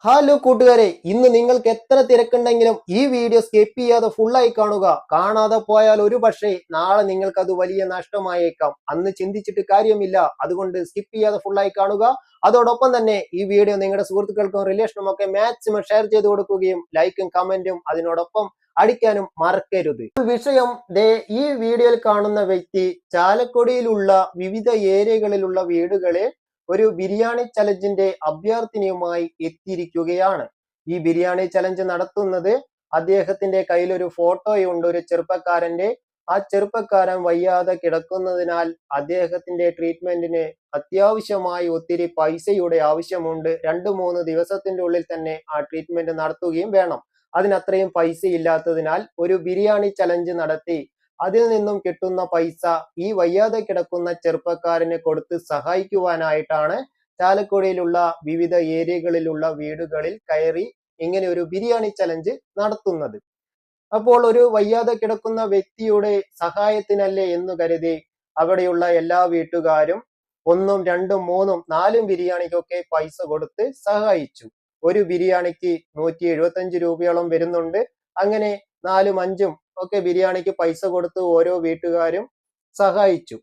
Hello കൂട്ടുകാരെ, ഇന്ന് നിങ്ങൾക്ക് എത്ര തിരക്കുണ്ടെങ്കിലും ഈ വീഡിയോ സ്കിപ്പ് ചെയ്യാതെ ഫുള്ളായി കാണുക. കാണാതെ പോയാൽ ഒരു പക്ഷേ നാളെ നിങ്ങൾക്ക് അത് വലിയ നഷ്ടമായേക്കാം. അന്ന് ചിന്തിച്ചിട്ട് കാര്യമില്ല. അതുകൊണ്ട് സ്കിപ്പ് ചെയ്യാതെ ഫുള്ളായി കാണുക. അതോടൊപ്പം തന്നെ ഈ വീഡിയോ നിങ്ങളുടെ സുഹൃത്തുക്കൾക്കും റിലേഷനും ഒക്കെ മാക്സിമം ഷെയർ ചെയ്ത് കൊടുക്കുകയും ലൈക്കും കമന്റും അതിനോടൊപ്പം അടിക്കാനും മറക്കരുത്. വിഷയം ഈ വീഡിയോയിൽ കാണുന്ന വ്യക്തി ചാലക്കുടിയിലുള്ള വിവിധ ഏരിയകളിലുള്ള വീടുകളെ ഒരു ബിരിയാണി ചലഞ്ചിന്റെ അഭ്യർത്ഥനയുമായി എത്തിയിരിക്കുകയാണ്. ഈ ബിരിയാണി ചലഞ്ച് നടത്തുന്നത് അദ്ദേഹത്തിന്റെ കയ്യിൽ ഒരു ഫോട്ടോയുണ്ട്, ഒരു ചെറുപ്പക്കാരന്റെ. ആ ചെറുപ്പക്കാരൻ വയ്യാതെ കിടക്കുന്നതിനാൽ അദ്ദേഹത്തിന്റെ ട്രീറ്റ്മെന്റിന് അത്യാവശ്യമായി ഒത്തിരി പൈസയുടെ ആവശ്യമുണ്ട്. 2-3 ദിവസത്തിന്റെ ഉള്ളിൽ തന്നെ ആ ട്രീറ്റ്മെന്റ് നടത്തുകയും വേണം. അതിനത്രയും പൈസ ഇല്ലാത്തതിനാൽ ഒരു ബിരിയാണി ചലഞ്ച് നടത്തി അതിൽ നിന്നും കിട്ടുന്ന പൈസ ഈ വയ്യാതെ കിടക്കുന്ന ചെറുപ്പക്കാരന് കൊടുത്ത് സഹായിക്കുവാനായിട്ടാണ് ചാലക്കുടിയിലുള്ള വിവിധ ഏരിയകളിലുള്ള വീടുകളിൽ കയറി ഇങ്ങനെ ഒരു ബിരിയാണി ചലഞ്ച് നടത്തുന്നത്. അപ്പോൾ ഒരു വയ്യാതെ കിടക്കുന്ന വ്യക്തിയുടെ സഹായത്തിനല്ലേ എന്ന് കരുതി അവിടെയുള്ള എല്ലാ വീട്ടുകാരും 1, 2, 3, 4 ബിരിയാണിക്കൊക്കെ പൈസ കൊടുത്ത് സഹായിച്ചു. ഒരു ബിരിയാണിക്ക് 175 രൂപയോളം വരുന്നുണ്ട്. അങ്ങനെ 4ഉം 5ഉം ഒക്കെ ബിരിയാണിക്ക് പൈസ കൊടുത്ത് ഓരോ വീട്ടുകാരും സഹായിച്ചു.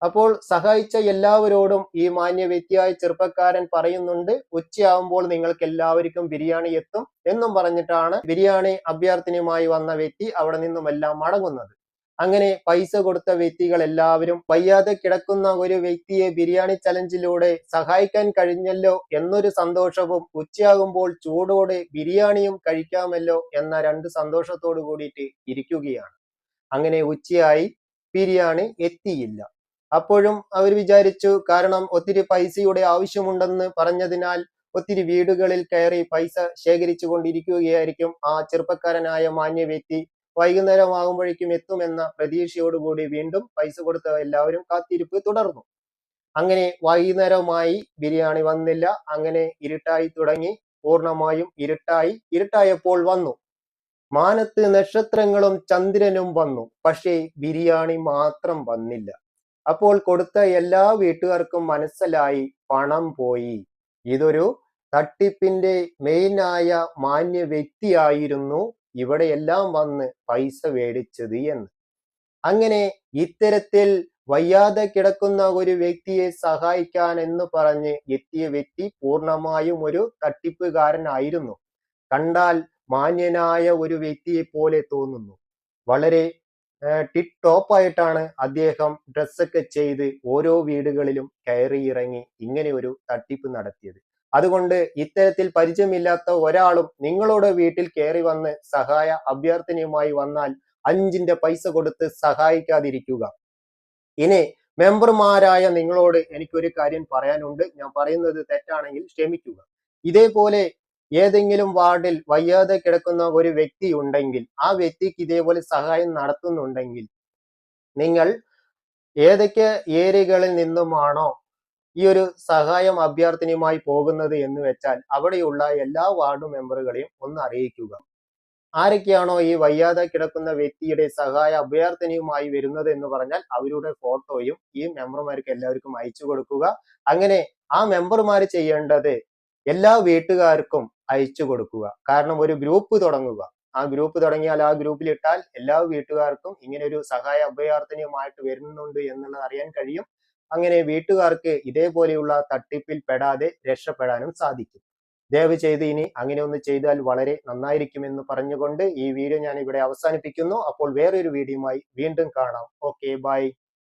അപ്പോൾ സഹായിച്ച എല്ലാവരോടും ഈ മാന്യ വ്യക്തിയായ ചെറുപ്പക്കാരൻ പറയുന്നുണ്ട്, ഉച്ചയാവുമ്പോൾ നിങ്ങൾക്ക് എല്ലാവർക്കും ബിരിയാണി എത്തും എന്നും പറഞ്ഞിട്ടാണ് ബിരിയാണി അഭ്യർത്ഥനയുമായി വന്ന വ്യക്തി അവിടെ നിന്നുമെല്ലാം മടങ്ങുന്നത്. അങ്ങനെ പൈസ കൊടുത്ത വ്യക്തികൾ എല്ലാവരും വയ്യാതെ കിടക്കുന്ന ഒരു വ്യക്തിയെ ബിരിയാണി ചലഞ്ചിലൂടെ സഹായിക്കാൻ കഴിഞ്ഞല്ലോ എന്നൊരു സന്തോഷവും ഉച്ചയാകുമ്പോൾ ചൂടോടെ ബിരിയാണിയും കഴിക്കാമല്ലോ എന്ന 2 സന്തോഷത്തോടു കൂടിയിട്ട് ഇരിക്കുകയാണ്. അങ്ങനെ ഉച്ചയായി, ബിരിയാണി എത്തിയില്ല. അപ്പോഴും അവർ വിചാരിച്ചു, കാരണം ഒത്തിരി പൈസയുടെ ആവശ്യമുണ്ടെന്ന് പറഞ്ഞതിനാൽ ഒത്തിരി വീടുകളിൽ കയറി പൈസ ശേഖരിച്ചു കൊണ്ടിരിക്കുകയായിരിക്കും ആ ചെറുപ്പക്കാരനായ മാന്യ വ്യക്തി. വൈകുന്നേരം ആകുമ്പോഴേക്കും എത്തുമെന്ന പ്രതീക്ഷയോടുകൂടി വീണ്ടും പൈസ കൊടുത്ത എല്ലാവരും കാത്തിരിപ്പ് തുടർന്നു. അങ്ങനെ വൈകുന്നേരമായി, ബിരിയാണി വന്നില്ല. അങ്ങനെ ഇരുട്ടായി തുടങ്ങി, പൂർണ്ണമായും ഇരുട്ടായപ്പോൾ വന്നു. മാനത്ത് നക്ഷത്രങ്ങളും ചന്ദ്രനും വന്നു. പക്ഷേ ബിരിയാണി മാത്രം വന്നില്ല. അപ്പോൾ കൊടുത്ത എല്ലാ വീട്ടുകാർക്കും മനസ്സിലായി, പണം പോയി. ഇതൊരു തട്ടിപ്പിന്റെ മെയിനായ മാന്യ വ്യക്തിയായിരുന്നു ഇവിടെയെല്ലാം വന്ന് പൈസ മേടിച്ചത് എന്ന്. അങ്ങനെ ഇത്തരത്തിൽ വയ്യാതെ കിടക്കുന്ന ഒരു വ്യക്തിയെ സഹായിക്കാൻ എന്ന് പറഞ്ഞ് എത്തിയ വ്യക്തി പൂർണ്ണമായും ഒരു തട്ടിപ്പുകാരനായിരുന്നു. കണ്ടാൽ മാന്യനായ ഒരു വ്യക്തിയെ പോലെ തോന്നുന്നു. വളരെ ടിപ് ടോപ്പ് ആയിട്ടാണ് അദ്ദേഹം ഡ്രസ്സൊക്കെ ചെയ്ത് ഓരോ വീടുകളിലും കയറി ഇറങ്ങി ഇങ്ങനെ ഒരു തട്ടിപ്പ് നടത്തിയത്. അതുകൊണ്ട് ഇത്തരത്തിൽ പരിചയമില്ലാത്ത ഒരാളും നിങ്ങളുടെ വീട്ടിൽ കയറി വന്ന് സഹായ അഭ്യർത്ഥനയുമായി വന്നാൽ 5ന്റെ പൈസ കൊടുത്ത് സഹായിക്കാതിരിക്കുക. ഇനി മെമ്പർമാരായ നിങ്ങളോട് എനിക്കൊരു കാര്യം പറയാനുണ്ട്. ഞാൻ പറയുന്നത് തെറ്റാണെങ്കിൽ ക്ഷമിക്കുക. ഇതേപോലെ ഏതെങ്കിലും വാർഡിൽ വയ്യാതെ കിടക്കുന്ന ഒരു വ്യക്തി ഉണ്ടെങ്കിൽ, ആ വ്യക്തിക്ക് ഇതേപോലെ സഹായം നടത്തുന്നുണ്ടെങ്കിൽ, നിങ്ങൾ ഏതൊക്കെ ഏരിയകളിൽ നിന്നുമാണോ ഈ ഒരു സഹായം അഭ്യർത്ഥനയുമായി പോകുന്നത് എന്ന് വെച്ചാൽ അവിടെയുള്ള എല്ലാ വാർഡ് മെമ്പറുകളെയും ഒന്ന് അറിയിക്കുക. ആരൊക്കെയാണോ ഈ വയ്യാതെ കിടക്കുന്ന വ്യക്തിയുടെ സഹായ അഭ്യർത്ഥനയുമായി വരുന്നത് എന്ന് പറഞ്ഞാൽ അവരുടെ ഫോട്ടോയും ഈ മെമ്പർമാർക്ക് എല്ലാവർക്കും അയച്ചു കൊടുക്കുക. അങ്ങനെ ആ മെമ്പർമാർ ചെയ്യേണ്ടത് എല്ലാ വീട്ടുകാർക്കും അയച്ചു കൊടുക്കുക. കാരണം ഒരു ഗ്രൂപ്പ് തുടങ്ങുക. ആ ഗ്രൂപ്പ് തുടങ്ങിയാൽ ആ ഗ്രൂപ്പിൽ ഇട്ടാൽ എല്ലാ വീട്ടുകാർക്കും ഇങ്ങനെ ഒരു സഹായ അഭ്യർത്ഥനയുമായിട്ട് വരുന്നുണ്ട് എന്നുള്ളത് അറിയാൻ കഴിയും. അങ്ങനെ വീട്ടുകാർക്ക് ഇതേപോലെയുള്ള തട്ടിപ്പിൽ പെടാതെ രക്ഷപ്പെടാനും സാധിക്കും. ദയവ് ചെയ്ത് ഇനി അങ്ങനെ ഒന്ന് ചെയ്താൽ വളരെ നന്നായിരിക്കുമെന്ന് പറഞ്ഞുകൊണ്ട് ഈ വീഡിയോ ഞാൻ ഇവിടെ അവസാനിപ്പിക്കുന്നു. അപ്പോൾ വേറൊരു വീഡിയോയുമായി വീണ്ടും കാണാം. Okay, by.